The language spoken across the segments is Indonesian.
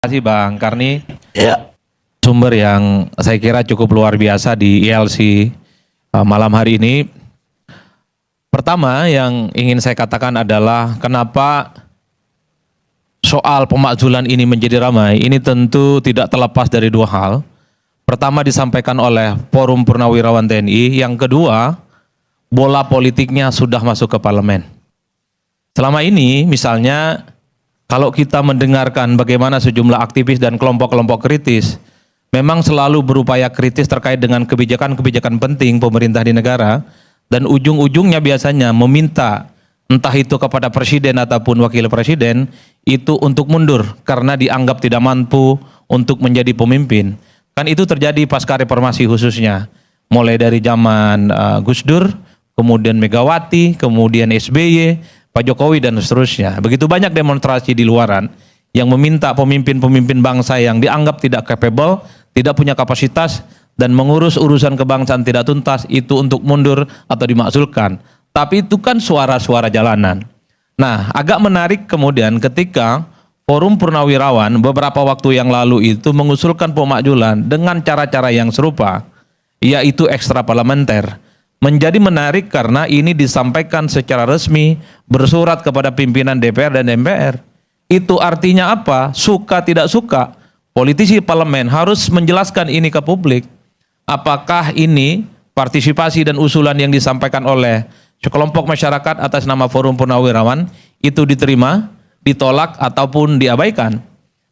Terima kasih Bang Karni, Ya, sumber yang saya kira cukup luar biasa di ILC malam hari ini. Pertama yang ingin saya katakan adalah kenapa soal pemakzulan ini menjadi ramai. Ini tentu tidak terlepas dari dua hal. Pertama disampaikan oleh Forum Purnawirawan TNI, yang kedua bola politiknya sudah masuk ke parlemen. Selama ini misalnya kalau kita mendengarkan bagaimana sejumlah aktivis dan kelompok-kelompok kritis memang selalu berupaya kritis terkait dengan kebijakan-kebijakan penting pemerintah di negara, dan ujung-ujungnya biasanya meminta entah itu kepada presiden ataupun wakil presiden itu untuk mundur karena dianggap tidak mampu untuk menjadi pemimpin. Kan itu terjadi pasca reformasi khususnya, mulai dari zaman Gus Dur, kemudian Megawati, kemudian SBY, Pak Jokowi dan seterusnya. Begitu banyak demonstrasi di luaran yang meminta pemimpin-pemimpin bangsa yang dianggap tidak capable, tidak punya kapasitas dan mengurus urusan kebangsaan tidak tuntas itu untuk mundur atau dimakzulkan. Tapi itu kan suara-suara jalanan. Nah, agak menarik kemudian ketika Forum Purnawirawan beberapa waktu yang lalu itu mengusulkan pemakzulan dengan cara-cara yang serupa, yaitu ekstra parlementer. Menjadi menarik karena ini disampaikan secara resmi bersurat kepada pimpinan DPR dan MPR. Itu artinya apa? Suka tidak suka, politisi parlemen harus menjelaskan ini ke publik. Apakah ini partisipasi dan usulan yang disampaikan oleh sekelompok masyarakat atas nama Forum Purnawirawan itu diterima, ditolak ataupun diabaikan.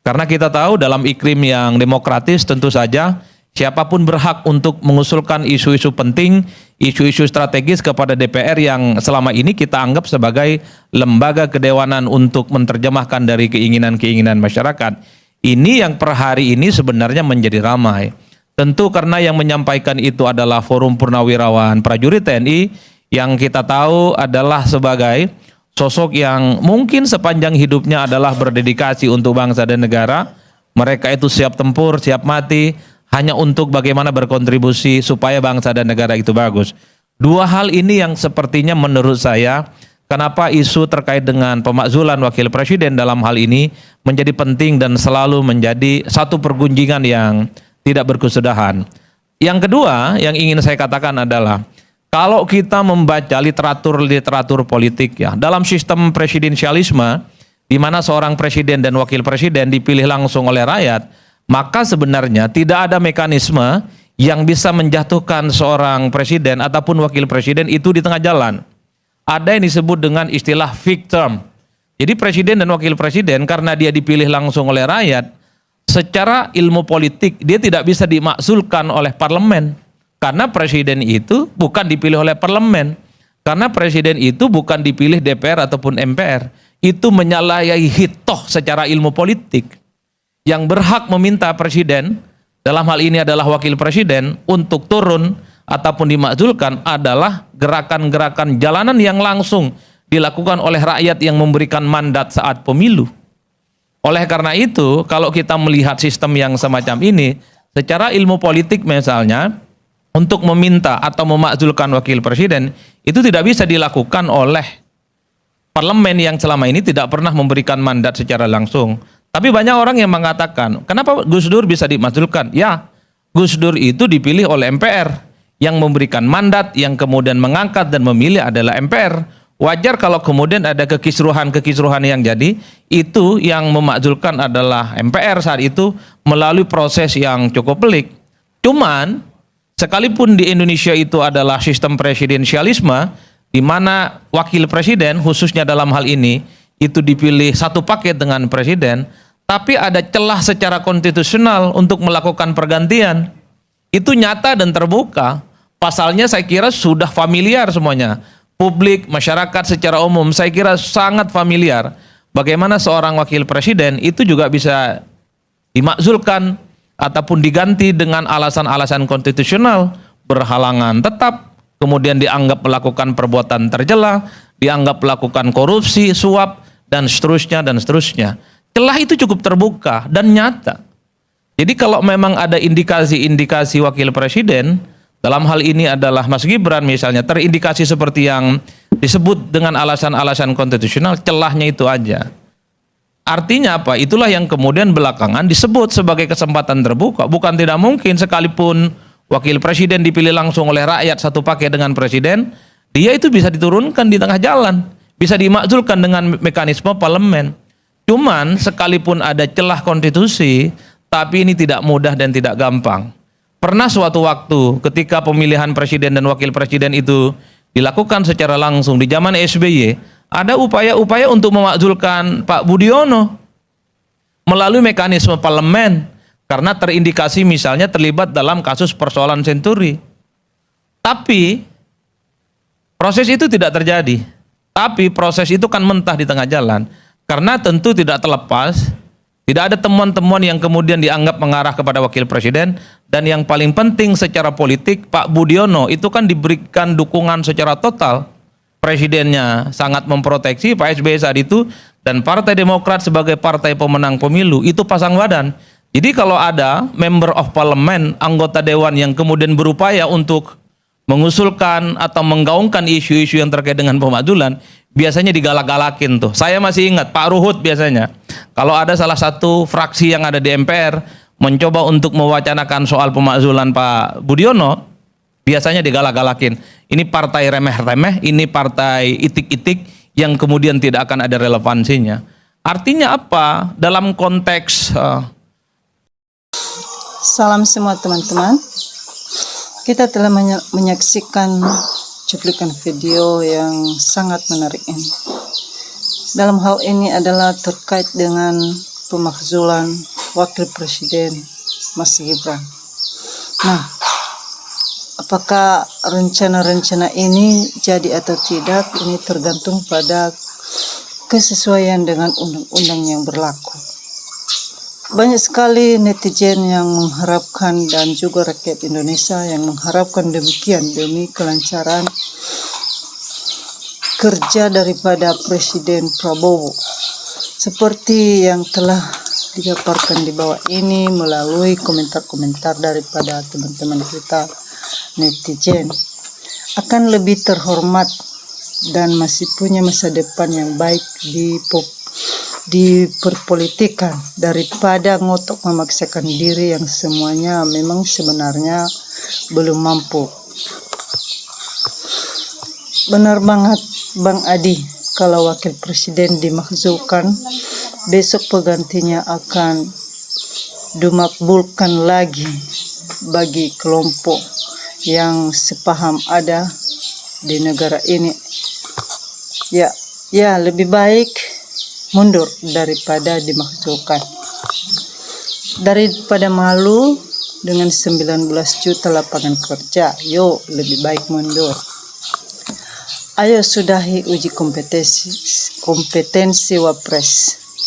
Karena kita tahu dalam iklim yang demokratis tentu saja siapapun berhak untuk mengusulkan isu-isu penting, isu-isu strategis kepada DPR yang selama ini kita anggap sebagai lembaga kedewanan untuk menerjemahkan dari keinginan-keinginan masyarakat. Ini yang per hari ini sebenarnya menjadi ramai. Tentu karena yang menyampaikan itu adalah Forum Purnawirawan Prajurit TNI yang kita tahu adalah sebagai sosok yang mungkin sepanjang hidupnya adalah berdedikasi untuk bangsa dan negara. Mereka itu siap tempur, siap mati, hanya untuk bagaimana berkontribusi supaya bangsa dan negara itu bagus. Dua hal ini yang sepertinya menurut saya, kenapa isu terkait dengan pemakzulan wakil presiden dalam hal ini menjadi penting dan selalu menjadi satu pergunjingan yang tidak berkesudahan. Yang kedua yang ingin saya katakan adalah, kalau kita membaca literatur politik ya, dalam sistem presidensialisme, di mana seorang presiden dan wakil presiden dipilih langsung oleh rakyat, maka sebenarnya tidak ada mekanisme yang bisa menjatuhkan seorang presiden ataupun wakil presiden itu di tengah jalan. Ada yang disebut dengan istilah fixed term. Jadi presiden dan wakil presiden karena dia dipilih langsung oleh rakyat, secara ilmu politik dia tidak bisa dimakzulkan oleh parlemen. Karena presiden itu bukan dipilih oleh parlemen. Karena presiden itu bukan dipilih DPR ataupun MPR. Itu menyalahi hitoh secara ilmu politik. Yang berhak meminta presiden, dalam hal ini adalah wakil presiden, untuk turun ataupun dimakzulkan adalah gerakan-gerakan jalanan yang langsung dilakukan oleh rakyat yang memberikan mandat saat pemilu. Oleh karena itu, kalau kita melihat sistem yang semacam ini, secara ilmu politik misalnya, untuk meminta atau memakzulkan wakil presiden, itu tidak bisa dilakukan oleh parlemen yang selama ini tidak pernah memberikan mandat secara langsung. Tapi banyak orang yang mengatakan, kenapa Gus Dur bisa dimakzulkan? Ya, Gus Dur itu dipilih oleh MPR, yang memberikan mandat, yang kemudian mengangkat dan memilih adalah MPR. Wajar kalau kemudian ada kekisruhan yang jadi, itu yang memakzulkan adalah MPR saat itu melalui proses yang cukup pelik. Cuman, sekalipun di Indonesia itu adalah sistem presidensialisme, di mana wakil presiden khususnya dalam hal ini, itu dipilih satu paket dengan presiden, tapi ada celah secara konstitusional untuk melakukan pergantian. Itu nyata dan terbuka. Pasalnya saya kira sudah familiar semuanya. Publik, masyarakat secara umum saya kira sangat familiar. Bagaimana seorang wakil presiden itu juga bisa dimakzulkan ataupun diganti dengan alasan-alasan konstitusional, berhalangan tetap, kemudian dianggap melakukan perbuatan tercela, dianggap melakukan korupsi, suap, dan seterusnya dan seterusnya. Celah itu cukup terbuka dan nyata. Jadi kalau memang ada indikasi-indikasi wakil presiden, dalam hal ini adalah Mas Gibran misalnya, terindikasi seperti yang disebut dengan alasan-alasan konstitusional, celahnya itu aja. Artinya apa? Itulah yang kemudian belakangan disebut sebagai kesempatan terbuka. Bukan tidak mungkin sekalipun wakil presiden dipilih langsung oleh rakyat satu paket dengan presiden, dia itu bisa diturunkan di tengah jalan, bisa dimakzulkan dengan mekanisme parlemen. Cuman sekalipun ada celah konstitusi, tapi ini tidak mudah dan tidak gampang. Pernah suatu waktu ketika pemilihan presiden dan wakil presiden itu dilakukan secara langsung di zaman SBY, ada upaya-upaya untuk memakzulkan Pak Budiono melalui mekanisme parlemen karena terindikasi misalnya terlibat dalam kasus persoalan Senturi. Tapi proses itu tidak terjadi. Tapi proses itu kan mentah di tengah jalan. Karena tentu tidak terlepas, tidak ada temuan-temuan yang kemudian dianggap mengarah kepada wakil presiden. Dan yang paling penting secara politik, Pak Budiono itu kan diberikan dukungan secara total. Presidennya sangat memproteksi Pak SBY saat itu, dan Partai Demokrat sebagai partai pemenang pemilu itu pasang badan. Jadi kalau ada member of parliament, anggota dewan yang kemudian berupaya untuk mengusulkan atau menggaungkan isu-isu yang terkait dengan pemakzulan, biasanya digalak-galakin tuh. Saya masih ingat Pak Ruhut biasanya, kalau ada salah satu fraksi yang ada di MPR mencoba untuk mewacanakan soal pemakzulan Pak Budiono, biasanya digalak-galakin. Ini partai remeh-remeh, ini partai itik-itik yang kemudian tidak akan ada relevansinya. Artinya apa? Dalam konteks Salam semua teman-teman. Kita telah menyaksikan cuplikan video yang sangat menarik ini. Dalam hal ini adalah terkait dengan pemakzulan Wakil Presiden Mas Gibran. Nah, apakah rencana-rencana ini jadi atau tidak, ini tergantung pada kesesuaian dengan undang-undang yang berlaku. Banyak sekali netizen yang mengharapkan dan juga rakyat Indonesia yang mengharapkan demikian demi kelancaran kerja daripada Presiden Prabowo. Seperti yang telah dipaparkan di bawah ini melalui komentar-komentar daripada teman-teman kita netizen, akan lebih terhormat dan masih punya masa depan yang baik di perpolitikan daripada ngotok memaksakan diri yang semuanya memang sebenarnya belum mampu. Benar banget Bang Adi, kalau wakil presiden dimakzulkan, besok penggantinya akan dimakbulkan lagi bagi kelompok yang sepaham ada di negara ini. Ya lebih baik mundur daripada dimakzulkan. Daripada malu dengan 19 juta lapangan kerja, yuk lebih baik mundur. Ayo sudahi uji kompetensi Wapres,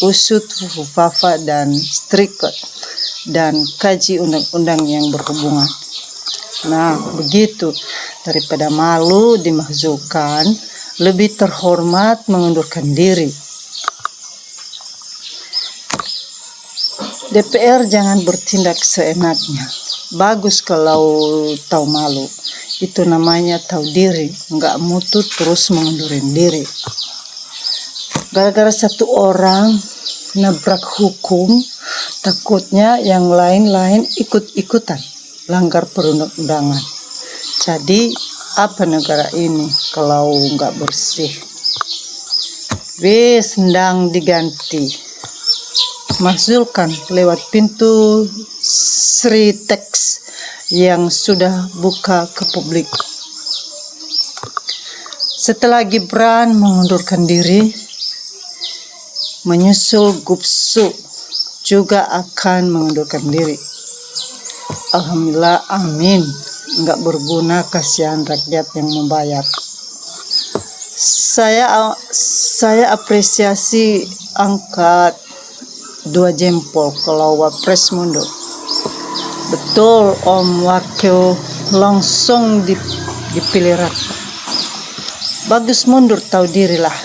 usut Fafa dan Strikot, dan kaji undang-undang yang berhubungan. Nah, begitu. Daripada malu dimakzulkan, lebih terhormat mengundurkan diri. DPR jangan bertindak seenaknya. Bagus kalau tahu malu. Itu namanya tahu diri. Enggak mutu terus mengundurin diri. Gara-gara satu orang nabrak hukum, takutnya yang lain-lain ikut-ikutan langgar perundang-undangan. Jadi apa negara ini kalau enggak bersih? Wis ndang diganti. Makzulkan lewat pintu Sri Teks yang sudah buka ke publik. Setelah Gibran mengundurkan diri, menyusul Gupsu juga akan mengundurkan diri. Alhamdulillah, amin. Enggak berguna, kasihan rakyat yang membayar. Saya apresiasi angkat 2 jempol kalau Wapres mundur. Betul Om Wakil langsung dipilih rakyat. Bagus mundur, tahu dirilah.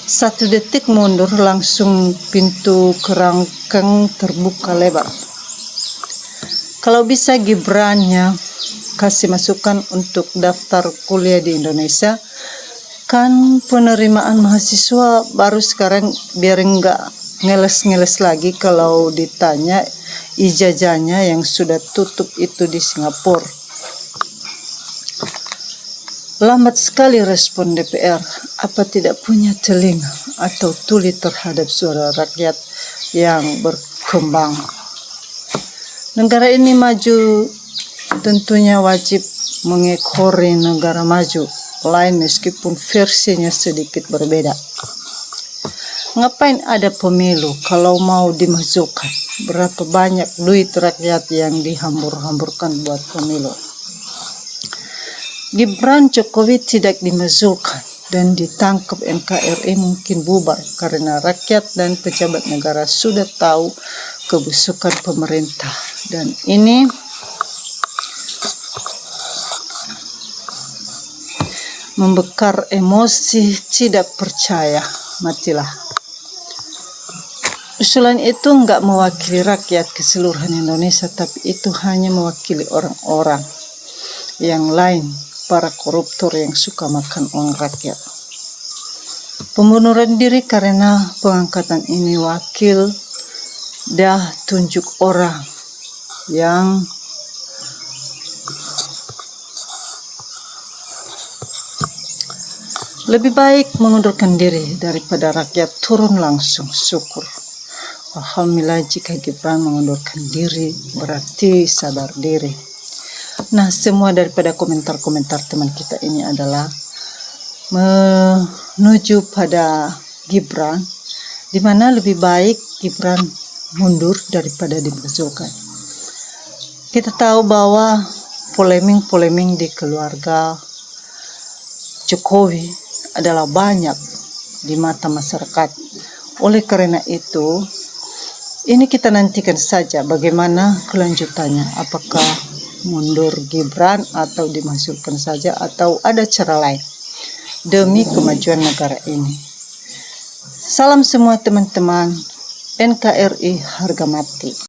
1 detik mundur langsung pintu kerangkeng terbuka lebar. Kalau bisa Gibrannya kasih masukan untuk daftar kuliah di Indonesia, Kan penerimaan mahasiswa baru sekarang, biar enggak ngeles-ngeles lagi kalau ditanya ijazahnya yang sudah tutup itu di Singapura. Lambat sekali respon DPR. Apa tidak punya telinga atau tuli terhadap suara rakyat yang berkembang? Negara ini maju, tentunya wajib mengekori negara maju lain meskipun versinya sedikit berbeda. Ngapain ada pemilu kalau mau dimajukan? Berapa banyak duit rakyat yang dihambur-hamburkan buat pemilu? Gibran Jokowi tidak dimajukan dan ditangkap NKRI mungkin bubar karena rakyat dan pejabat negara sudah tahu kebusukan pemerintah. Dan ini membekar emosi, tidak percaya, matilah. Usulan itu enggak mewakili rakyat keseluruhan Indonesia, tapi itu hanya mewakili orang-orang yang lain, para koruptor yang suka makan uang rakyat. Pembunuhan diri karena pengangkatan ini wakil dah tunjuk orang yang lebih baik mengundurkan diri daripada rakyat turun langsung. Syukur. Alhamdulillah jika Gibran mengundurkan diri berarti sadar diri. Nah, semua daripada komentar-komentar teman kita ini adalah menuju pada Gibran, di mana lebih baik Gibran mundur daripada dimajukan. Kita tahu bahwa polemik-polemik di keluarga Jokowi adalah banyak di mata masyarakat. Oleh karena itu, ini kita nantikan saja bagaimana kelanjutannya. Apakah mundur Gibran atau dimajukan saja atau ada cara lain demi kemajuan negara ini. Salam semua teman-teman, NKRI harga mati.